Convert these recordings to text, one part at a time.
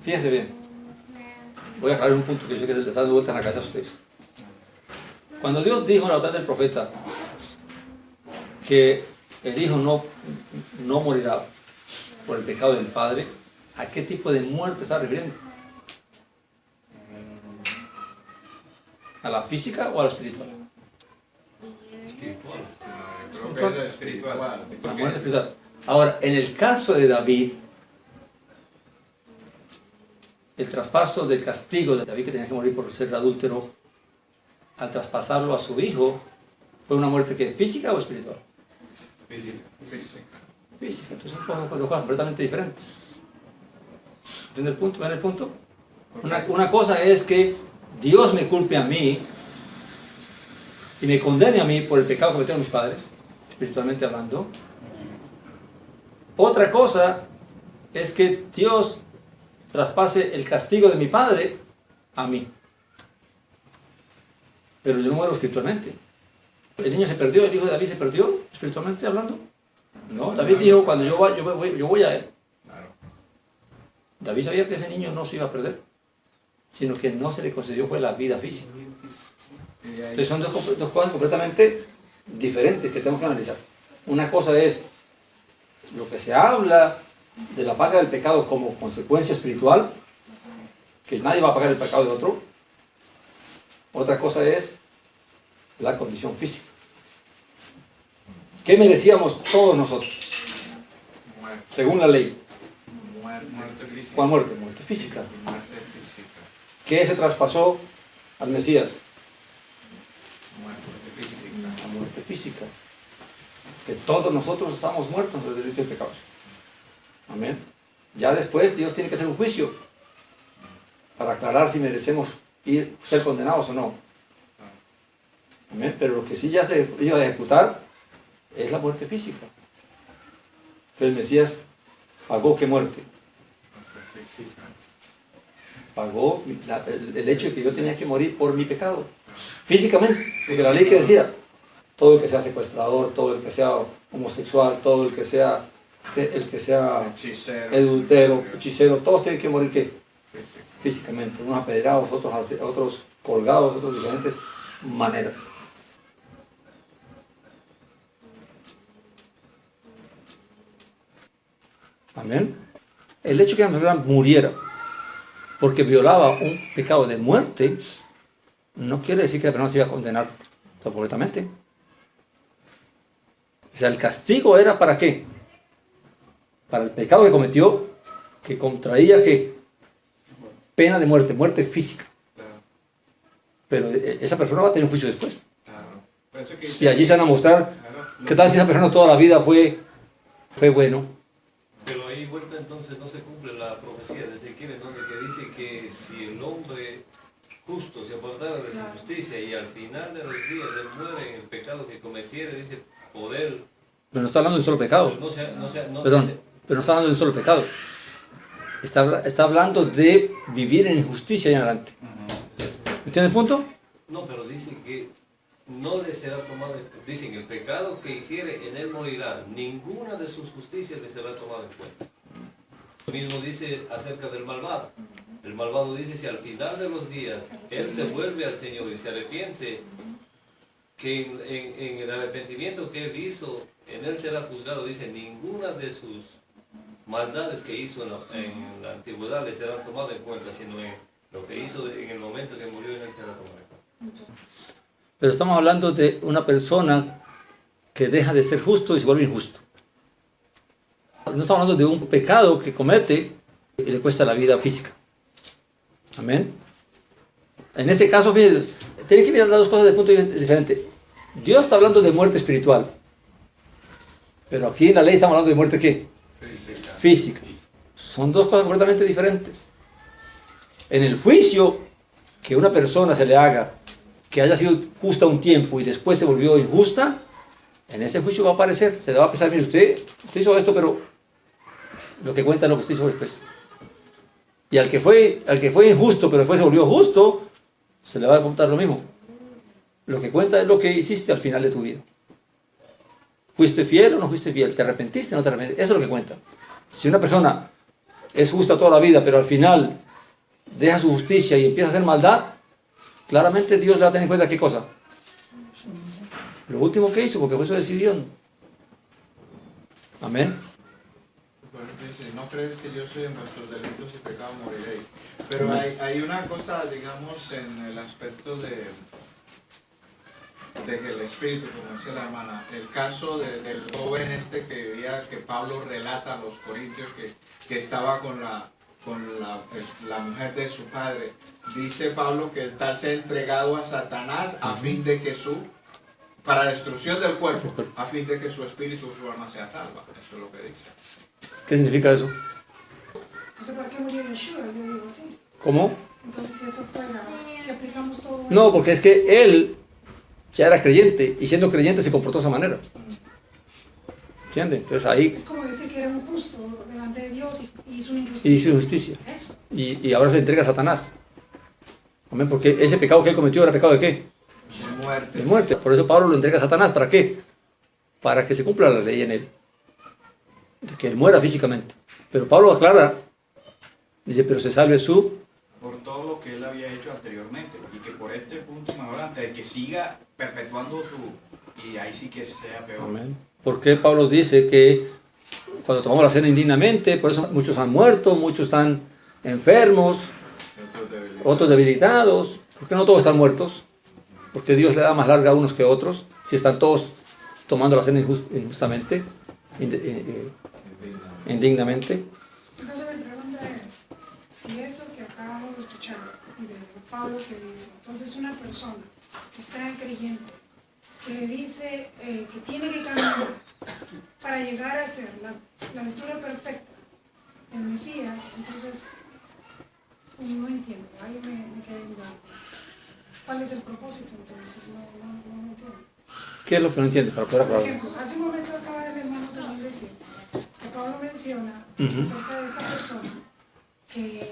Fíjense bien. Voy a aclarar un punto que yo sé que les da vuelta en la cabeza a ustedes. Cuando Dios dijo en la boca del profeta que el hijo no morirá por el pecado del padre, ¿a qué tipo de muerte está refiriendo? ¿A la física o a la espiritual? Espiritual. Creo que es espiritual. La muerte espiritual. Ahora, en el caso de David, el traspaso del castigo de David, que tenía que morir por ser adúltero, al traspasarlo a su hijo, ¿fue una muerte que física o espiritual? Física. Física. Entonces son dos cosas completamente diferentes. ¿Entienden el punto? ¿Ven el punto? Una cosa es que Dios me culpe a mí y me condene a mí por el pecado que cometieron mis padres, espiritualmente hablando. Otra cosa es que Dios traspase el castigo de mi padre a mí. Pero yo no muero espiritualmente. ¿El niño se perdió? ¿El hijo de David se perdió espiritualmente hablando? No, David dijo, cuando yo voy a él. David sabía que ese niño no se iba a perder, sino que no se le concedió fue la vida física. Entonces son dos cosas completamente diferentes que tenemos que analizar. Una cosa es lo que se habla de la paga del pecado como consecuencia espiritual, que nadie va a pagar el pecado de otro. Otra cosa es la condición física. ¿Qué merecíamos todos nosotros? Según la ley. Muerte física. ¿Cuál muerte? Muerte física. Muerte física. ¿Qué se traspasó al Mesías? Muerte física. La muerte física. Que todos nosotros estamos muertos de delitos y pecados. Amén. Ya después Dios tiene que hacer un juicio para aclarar si merecemos ser condenados o no. Amén. Pero lo que sí ya se iba a ejecutar es la muerte física. Que el Mesías pagó qué muerte. Pagó el hecho de que yo tenía que morir por mi pecado. Físicamente. Porque la ley que decía, todo el que sea secuestrador, todo el que sea homosexual, todo el que sea Hechicero. adultero, hechicero, todos tienen que morir ¿qué? Físicamente. Unos apedreados, otros colgados, otros de diferentes maneras. Amén. El hecho de que una persona muriera porque violaba un pecado de muerte no quiere decir que la persona se iba a condenar completamente. O sea, el castigo era ¿para qué? Para el pecado que cometió, que contraía ¿qué? Pena de muerte, muerte física. Pero esa persona va a tener un juicio después. Y allí se van a mostrar qué tal si esa persona toda la vida fue bueno. Pero ahí vuelta entonces no se cumple la profecía de Ezequiel, donde que dice que si el hombre justo se apartara de su justicia y al final de los días él muere en el pecado que cometiera, dice, por él. Pero no está hablando de un solo pecado. Perdón, dice, pero no está hablando de un solo pecado. Está hablando de vivir en injusticia y en adelante. ¿Entiende el punto? no, pero dice que no le será tomado, dicen el pecado que hiciere en él morirá, ninguna de sus justicias le será tomada en cuenta. Lo mismo dice acerca del malvado. El malvado dice, si al final de los días él se vuelve al Señor y se arrepiente, que en el arrepentimiento que él hizo, en él será juzgado. Dice, ninguna de sus maldades que hizo en la antigüedad le serán tomadas en cuenta, sino en lo que hizo en el momento que murió, en él será tomado en cuenta. Pero estamos hablando de una persona que deja de ser justo y se vuelve injusto. No estamos hablando de un pecado que comete y le cuesta la vida física. Amén. En ese caso, fíjense, tienen que mirar las dos cosas de punto de vista diferente. Dios está hablando de muerte espiritual. Pero aquí en la ley estamos hablando de muerte ¿qué? Física. Son dos cosas completamente diferentes. En el juicio que una persona se le haga, que haya sido justa un tiempo y después se volvió injusta, en ese juicio va a aparecer, se le va a pensar, mire, usted hizo esto, pero lo que cuenta es lo que usted hizo después. Y al que fue injusto, pero después se volvió justo, se le va a contar lo mismo. Lo que cuenta es lo que hiciste al final de tu vida. ¿Fuiste fiel o no fuiste fiel? ¿Te arrepentiste o no te arrepentiste? Eso es lo que cuenta. Si una persona es justa toda la vida, pero al final deja su justicia y empieza a hacer maldad, claramente Dios le va a tener en cuenta qué cosa. Lo último que hizo, porque fue su decisión. Amén. Por eso dice, no crees que yo soy en vuestros delitos y pecados moriréis. Pero hay una cosa, digamos, en el aspecto de que el espíritu, como dice la hermana, el caso del joven este que veía que Pablo relata a los corintios que estaba con la mujer de su padre. Dice Pablo que el tal se ha entregado a Satanás a fin de que para destrucción del cuerpo, a fin de que su espíritu o su alma sea salva. Eso es lo que dice. ¿Qué significa eso? Entonces, ¿por qué murió Yeshua? Yo digo así. ¿Cómo? Entonces, si eso fuera, si aplicamos todo No, eso, porque es que él ya era creyente y siendo creyente se comportó de esa manera. ¿Entiendes? Entonces ahí es como decir que era un justo delante de Dios y hizo una hizo injusticia. justicia. Eso. Y ahora se entrega a Satanás. Amén, porque ese pecado que él cometió era pecado de qué? De muerte. De muerte. Por eso Pablo lo entrega a Satanás. ¿Para qué? Para que se cumpla la ley en él. De que él muera físicamente. Pero Pablo aclara, dice, pero se salve su... Por todo lo que él había hecho anteriormente y que por este punto mejor antes de que siga perpetuando y ahí sí que sea peor. Amén. ¿Por qué Pablo dice que cuando tomamos la cena indignamente, por eso muchos han muerto, muchos están enfermos, otros debilitados? ¿Por qué no todos están muertos? Porque Dios le da más larga a unos que a otros, si están todos tomando la cena injustamente, indignamente. Entonces, mi pregunta es, si eso que acabamos de escuchar de Pablo que dice, entonces una persona que está creyente, que le dice que tiene que caminar para llegar a ser la lectura perfecta del Mesías, entonces no entiendo, ahí me quedé en blanco. ¿Cuál es el propósito entonces? No entiendo. ¿Qué es lo que no entiende? Para poder Por aclarar. ejemplo, hace un momento acaba el hermano también decir que Pablo menciona acerca de esta persona que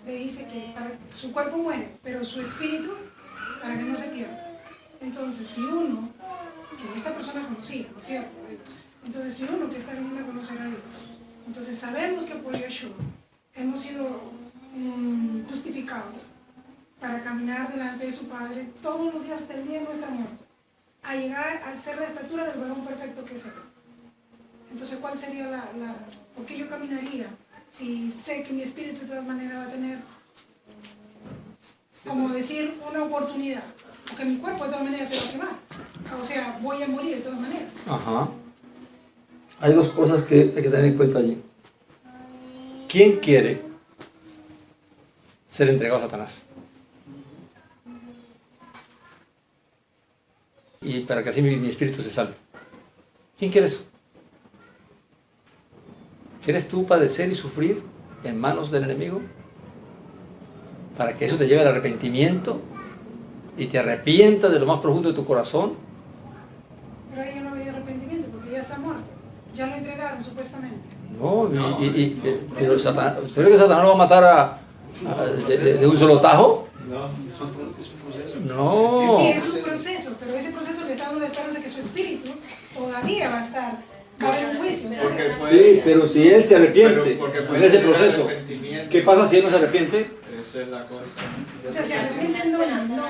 le dice que su cuerpo muere, pero su espíritu para que no se pierda. Entonces, si uno, que esta persona conocía, ¿no es cierto? Entonces, si uno que está viniendo a conocer a Dios, entonces sabemos que por Yeshua hemos sido justificados para caminar delante de su Padre todos los días del día de nuestra muerte, a llegar a ser la estatura del varón perfecto que es Él. Entonces, ¿cuál sería por qué yo caminaría si sé que mi espíritu de todas maneras va a tener, como decir, una oportunidad? Porque mi cuerpo de todas maneras se va a quemar. O sea, voy a morir de todas maneras. Ajá. Hay dos cosas que hay que tener en cuenta allí. ¿Quién quiere ser entregado a Satanás? Y para que así mi espíritu se salve. ¿Quién quiere eso? ¿Quieres tú padecer y sufrir en manos del enemigo? Para que eso te lleve al arrepentimiento y te arrepientas de lo más profundo de tu corazón. Pero ahí ya no había arrepentimiento porque ya está muerto. Ya lo entregaron supuestamente. No, pero Satanás, ¿usted cree que Satanás lo va a matar de un solo tajo? No, es un proceso. No. Sí, es un proceso, pero ese proceso le está dando la esperanza que su espíritu todavía va a estar, va a haber un juicio. Porque puede- Sí, pero si él se arrepiente porque en puede ese tener proceso, arrepentimiento. ¿qué pasa si él no se arrepiente? Esa es la cosa. O sea, se arrepienten no.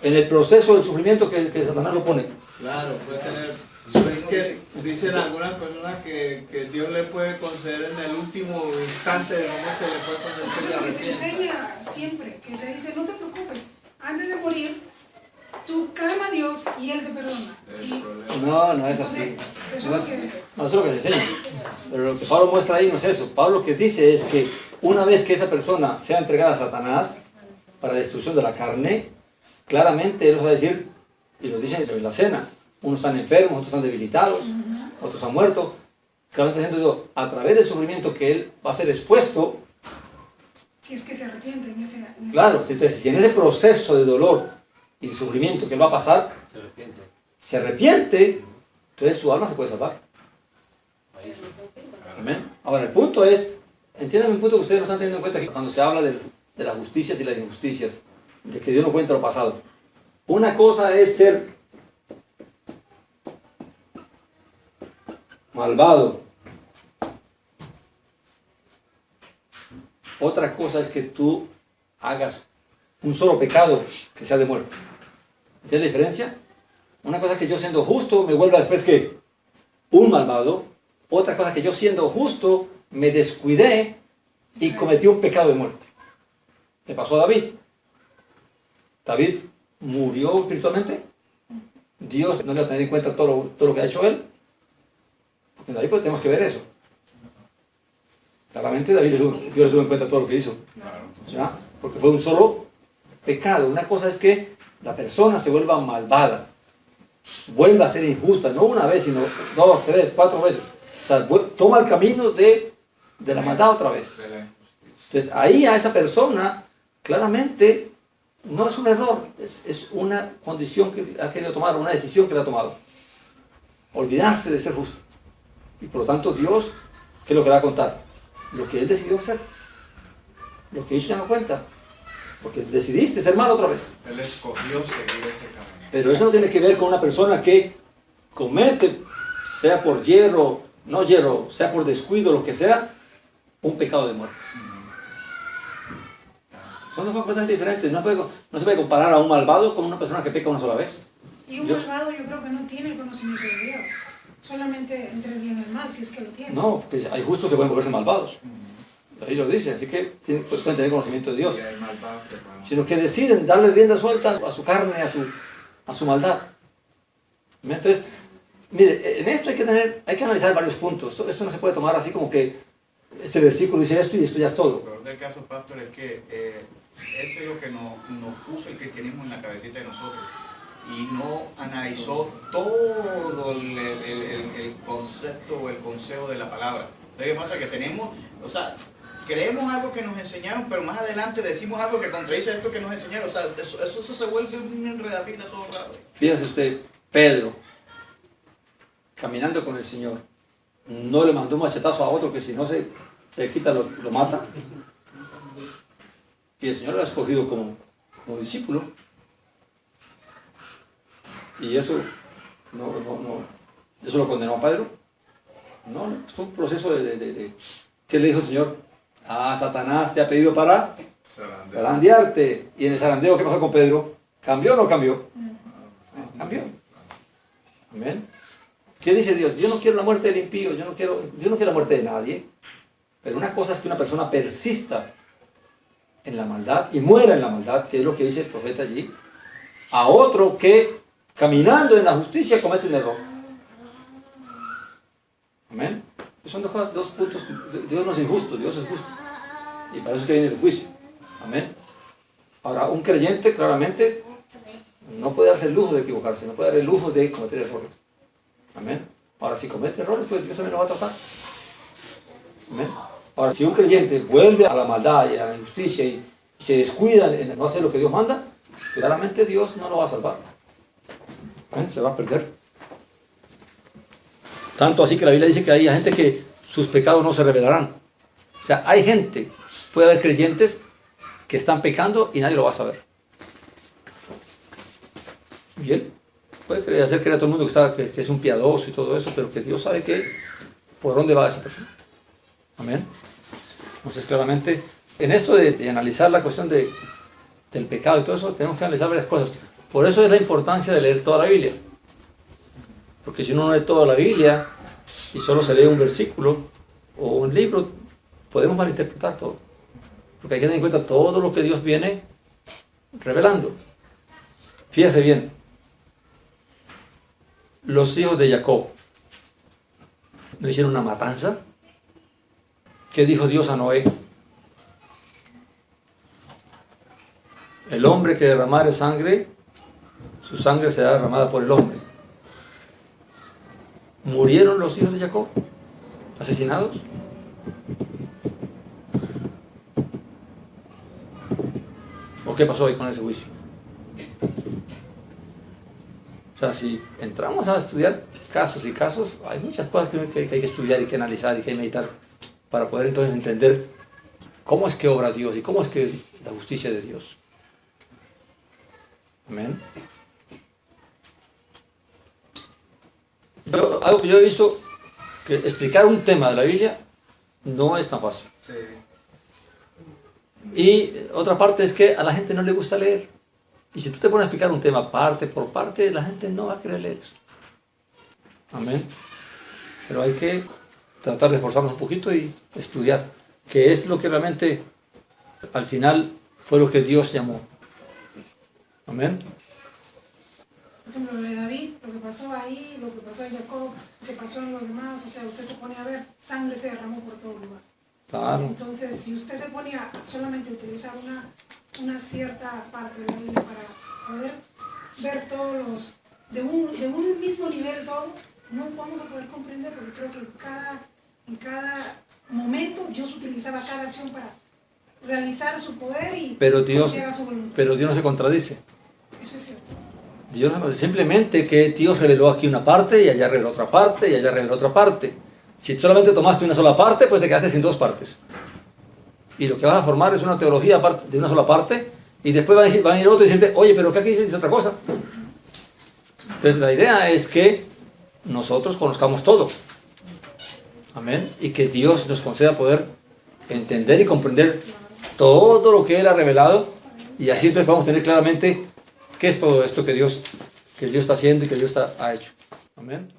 En el proceso del sufrimiento que Satanás lo pone. Claro, puede tener. Pero es que dicen algunas personas que Dios le puede conceder en el último instante de la muerte, le puede conceder que Eso se es lo que se arrepienta. enseña siempre, que se dice, no te preocupes, antes de morir, tú clama a Dios y Él te perdona. El Y problema. No es así. entonces, eso No es es, lo que... no, eso es lo que se enseña. Pero lo que Pablo muestra ahí no es eso. Pablo lo que dice es que una vez que esa persona sea entregada a Satanás para destrucción de la carne, claramente él nos va a decir, y lo dice en la cena, unos están enfermos, otros están debilitados, otros han muerto. Claramente diciendo, a través del sufrimiento que él va a ser expuesto, Si es que se arrepiente en ese... claro, entonces si en ese proceso de dolor y sufrimiento que él va a pasar, Se arrepiente. se arrepiente, entonces su alma se puede salvar. Ahí sí. Amén. Ahora, el punto es, entiendan un punto que ustedes no están teniendo en cuenta, que cuando se habla de las justicias y las injusticias, de que Dios no cuenta lo pasado. Una cosa es ser malvado Otra cosa es que tú hagas un solo pecado que sea de muerte. ¿Entiendes la diferencia? Una cosa es que yo siendo justo me vuelva después que un malvado. Otra cosa es que yo siendo justo me descuidé y cometí un pecado de muerte. Le pasó a David. David murió espiritualmente. Dios no le va a tener en cuenta todo lo que ha hecho él. Porque en David pues, tenemos que ver eso. Claramente Dios le tuvo en cuenta todo lo que hizo. ¿Ya? Porque fue un solo pecado. Una cosa es que la persona se vuelva malvada. Vuelva a ser injusta. No una vez, sino 2, 3, 4 veces. O sea, toma el camino de la maldad otra vez. Entonces ahí a esa persona claramente no es un error, es una condición que ha querido tomar, una decisión que le ha tomado. Olvidarse de ser justo. Y por lo tanto Dios, ¿qué es lo que le va a contar? Lo que él decidió hacer. Lo que hizo ya no cuenta. Porque decidiste ser malo otra vez. Él escogió seguir ese camino. Pero eso no tiene que ver con una persona que comete, sea por hierro, no hierro, sea por descuido, lo que sea, un pecado de muerte. Son dos cosas completamente diferentes. No se puede comparar a un malvado con una persona que peca una sola vez. Y un malvado yo creo que no tiene el conocimiento de Dios. Solamente entre el bien y el mal, si es que lo tiene. No, pues hay justos que pueden volverse malvados. Ahí lo dice, así que pueden tener conocimiento de Dios. Y hay malvados que van. Sino que deciden darle rienda suelta a su carne, a su maldad. Entonces, mire, en esto hay que analizar varios puntos. Esto no se puede tomar así como que este versículo dice esto y esto ya es todo. Lo peor del caso, pastor, es que eso es lo que nos puso el cristianismo en la cabecita de nosotros. Y no analizó todo el concepto o el consejo de la palabra. ¿Sabes qué pasa? Que tenemos, o sea, creemos algo que nos enseñaron, pero más adelante decimos algo que contradice esto que nos enseñaron. O sea, eso se vuelve un enredadito todo raro. Fíjese usted, Pedro, caminando con el Señor, no le mandó un machetazo a otro que si no se quita lo mata. Y el Señor lo ha escogido como discípulo. Y eso eso lo condenó a Pedro. No, fue un proceso de ¿qué le dijo el Señor? Satanás te ha pedido para zarandearte. Y en el zarandeo, ¿qué pasó con Pedro? ¿Cambió o no cambió? Cambió. Amén. ¿Qué dice Dios? Yo no quiero la muerte del impío, yo no quiero la muerte de nadie. Pero una cosa es que una persona persista en la maldad y muera en la maldad, que es lo que dice el profeta allí, a otro que caminando en la justicia comete un error. Amén. Son dos cosas, dos puntos. Dios no es injusto, Dios es justo. Y para eso es que viene el juicio. Amén. Ahora, un creyente claramente no puede darse el lujo de equivocarse, no puede dar el lujo de cometer errores. Amén. Ahora, si comete errores, pues Dios también lo va a tratar. Amén. Ahora, si un creyente vuelve a la maldad y a la injusticia y se descuida en no hacer lo que Dios manda, claramente Dios no lo va a salvar. Amén. Se va a perder. Tanto así que la Biblia dice que hay gente que sus pecados no se revelarán. O sea, hay gente, puede haber creyentes que están pecando y nadie lo va a saber. Bien, puede hacer creer a todo el mundo que es un piadoso y todo eso, pero que Dios sabe por dónde va esa persona. Amén. Entonces, claramente, en esto de analizar la cuestión del pecado y todo eso, tenemos que analizar varias cosas. Por eso es la importancia de leer toda la Biblia. Porque si uno no lee toda la Biblia y solo se lee un versículo o un libro, podemos malinterpretar todo. Porque hay que tener en cuenta todo lo que Dios viene revelando. Fíjese bien. Los hijos de Jacob no hicieron una matanza. ¿Qué dijo Dios a Noé? El hombre que derramare sangre, su sangre será derramada por el hombre. ¿Murieron los hijos de Jacob? ¿Asesinados? ¿O qué pasó ahí con ese juicio? O sea, si entramos a estudiar casos y casos, hay muchas cosas que hay que estudiar y que analizar y que meditar para poder entonces entender cómo es que obra Dios y cómo es que la justicia de Dios. Amén. Algo que yo he visto, que explicar un tema de la Biblia no es tan fácil. Sí. Y otra parte es que a la gente no le gusta leer. Y si tú te pones a explicar un tema parte por parte, la gente no va a querer leer eso. Amén. Pero hay que tratar de esforzarnos un poquito y estudiar, que es lo que realmente al final fue lo que Dios llamó. Amén. Por ejemplo, lo de David, lo que pasó ahí, lo que pasó en Jacob, lo que pasó en los demás, o sea, usted se pone a ver, sangre se derramó por todo lugar. Claro. Entonces, si usted se pone a solamente utilizar una cierta parte de la Biblia para poder ver todos los, de un mismo nivel todo, no vamos a poder comprender, porque creo que en cada momento Dios utilizaba cada acción para realizar su poder y Pero Dios hacer su voluntad. Pero Dios no se contradice. Eso es cierto. Dios no, simplemente que Dios reveló aquí una parte y allá reveló otra parte y allá reveló otra parte. Si solamente tomaste una sola parte, pues te quedaste sin dos partes. Y lo que vas a formar es una teología de una sola parte y después va a venir otro y decirte, oye, pero ¿qué aquí dice otra cosa? Entonces la idea es que nosotros conozcamos todo. Amén. Y que Dios nos conceda poder entender y comprender todo lo que Él ha revelado y así entonces vamos a tener claramente qué es todo esto que Dios está haciendo y que Dios ha hecho. Amén.